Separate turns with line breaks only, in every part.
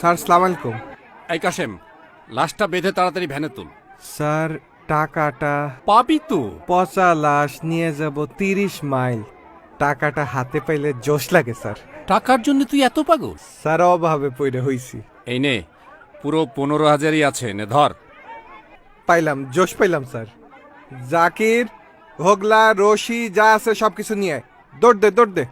Sir আসসালামু আলাইকুম।
এই কাশেম, লাশটা বেঁধে তাড়াতাড়ি ভ্যানে তুল।
স্যার টাকাটা
পাবি তো।
পচা লাশ নিয়ে যাব 30 মাইল। টাকাটা হাতে পাইলে জোশ লাগে স্যার।
টাকার জন্য তুই এত পাগল?
স্যার অভাবে পড়ে হইছি।
এই নে, পুরো 15,000ই আছে, নে ধর।
পাইলাম, জোশ পাইলাম স্যার। জাকির, হোগলা, রশি যা আছে সবকিছু নিয়ে আয়। দৌড় দে দৌড় দে।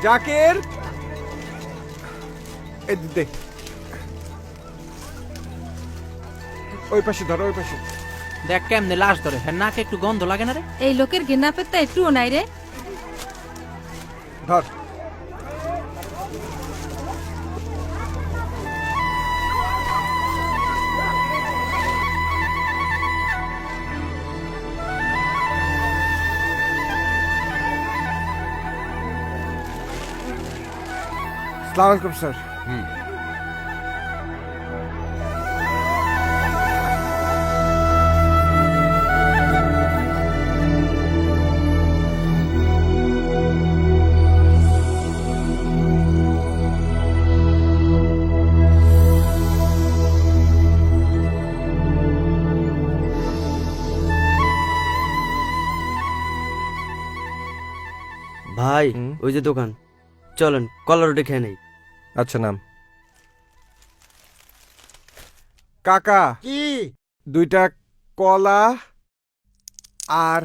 জাকির, এই দে। ওই পাশে ধর, ওই পাশে।
দেখ কেমনে লাশ ধরে, ফের নাকে একটু গন্ধ লাগে না রে?
এই লোকের ঘৃণা পেতে একটুও নাই রে।
ধর। আসসালামু আলাইকুম স্যার।
ভাই ওই যে দোকান, চলেন কলা রুটি খেয়ে নেই।
আচ্ছা নাম। কাকা
কি
2টা কলা আর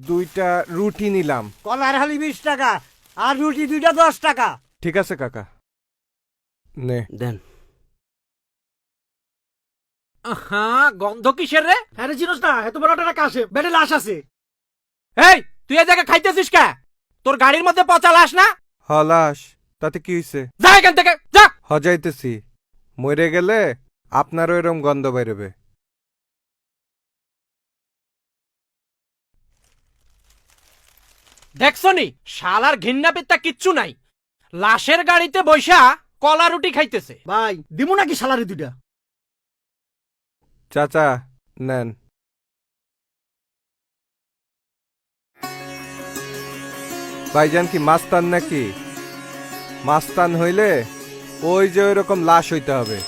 2টা রুটি নিলাম।
কলার হালি 20 টাকা আর রুটি 2টা 10 টাকা।
ঠিক আছে কাকা, নে।
দেন।
হ্যাঁ, গন্ধ কিসের রে?
আরে চিনোস না, এত বড় একটা কাশে বেডে লাশ আছে।
এই তুই এই জায়গায় খাইতেছিস কে? তোর গাড়ির মধ্যে পচা লাশ না?
হলাস, তাতে কি হইছে?
যা এখান থেকে যা।
হজাইতেছি, মরে গেলে আপনারও এরম গন্ধ বেরোবে।
দেখছনি শালার ঘৃণা পেত্তা কিচ্ছু নাই, লাশের গাড়িতে বৈশা কলা রুটি খাইতেছে।
ভাই দিমু নাকি সালারি 2টা?
চাচা নেন। ভাইজান কি মাস্তান নাকি? মাস্তান হইলে ওই যে ওইরকম লাশ হইতে হবে।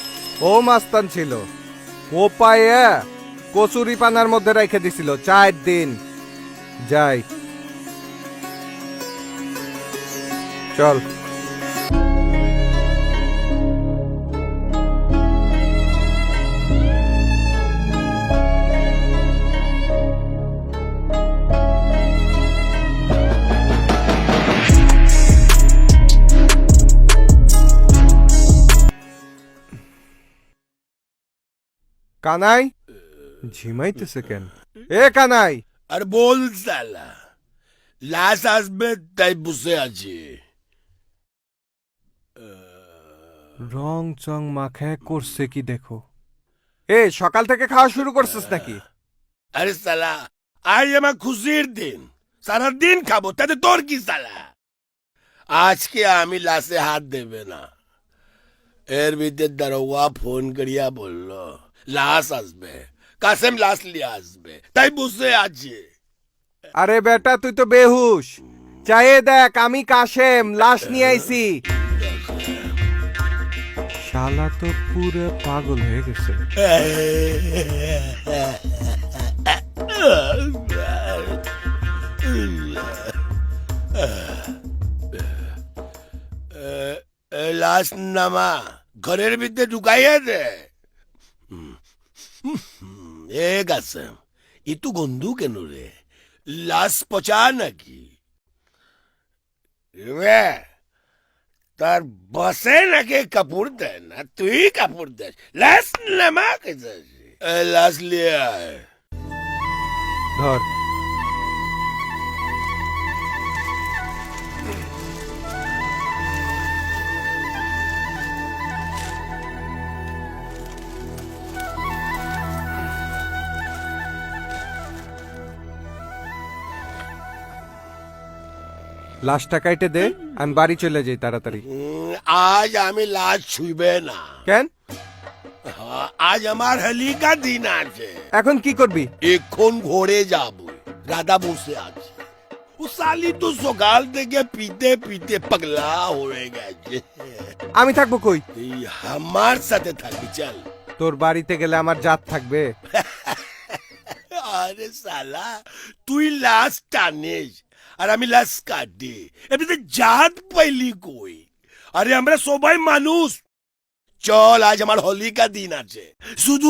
ও মাস্তান ছিল, ও পায়ে কচুরি পানার মধ্যে রেখে দিছিল 4 দিন। যাই, চল। কানাই ঝিমাইতেছে কেন? এ কানাই,
আর বল সালা, লাশ আসবে তাই বসে আছি।
রং চং মাখায় করছে কি দেখো। এ সকাল থেকে খাওয়া শুরু করছিস নাকি?
আরে সালা, আজ আমার খুশির দিন, সারা দিন খাবো, তাতে তোর কি সালা? আজকে আমি লাশে হাত দেবে না। এর ভিতরে দারোগা ফোন করিয়া বলল লাশ আসবে, কাসেম লাশ লিয়ে আসবে, তাই বসে আছি।
আরে বেটা তুই তো বেহুশ। চাইয়ে দেখ, আমি কাশেম লাশ নিয়ে আইছি। শালা তো পুরো পাগল হয়ে গেছে।
লাশ নামা ঘরের ভিতরে ঢুকাইয়া দে। এ কাসেম, ইতু গন্ধু কেন রে? লাশ পচা নাকি? তার বসে নাকি কাপড় দেয় না, তুই কাপড় দেস। লাশ নামা কেছে, লাশ লিয়ে আয়।
ধর। লাশটা কাইটে দে, আমি বাড়ি চলে যাই তাড়াতাড়ি।
আজ আমি লাশ ছুইবে না।
কেন?
আজ আমার হলিকা দিন আছে।
এখন কি করবি?
এখন ঘরে যাব, রাধা বসে আছে, ও ও সালি তো সকাল থেকে পিতে পিতে পাগলা হয়ে গেছে
আমি থাকবো কই?
এই আমার সাথে থাকবি চল
তোর বাড়িতে গেলে আমার জাত থাকবে।
আরে সালা তুই লাশ টানিস আর আমি লাশ কাটি এমনিতে জাত পাইলি কই? আরে আমরা সবাই মানুষ। চল আজ আমার হোলিকা দিন আছে, শুধু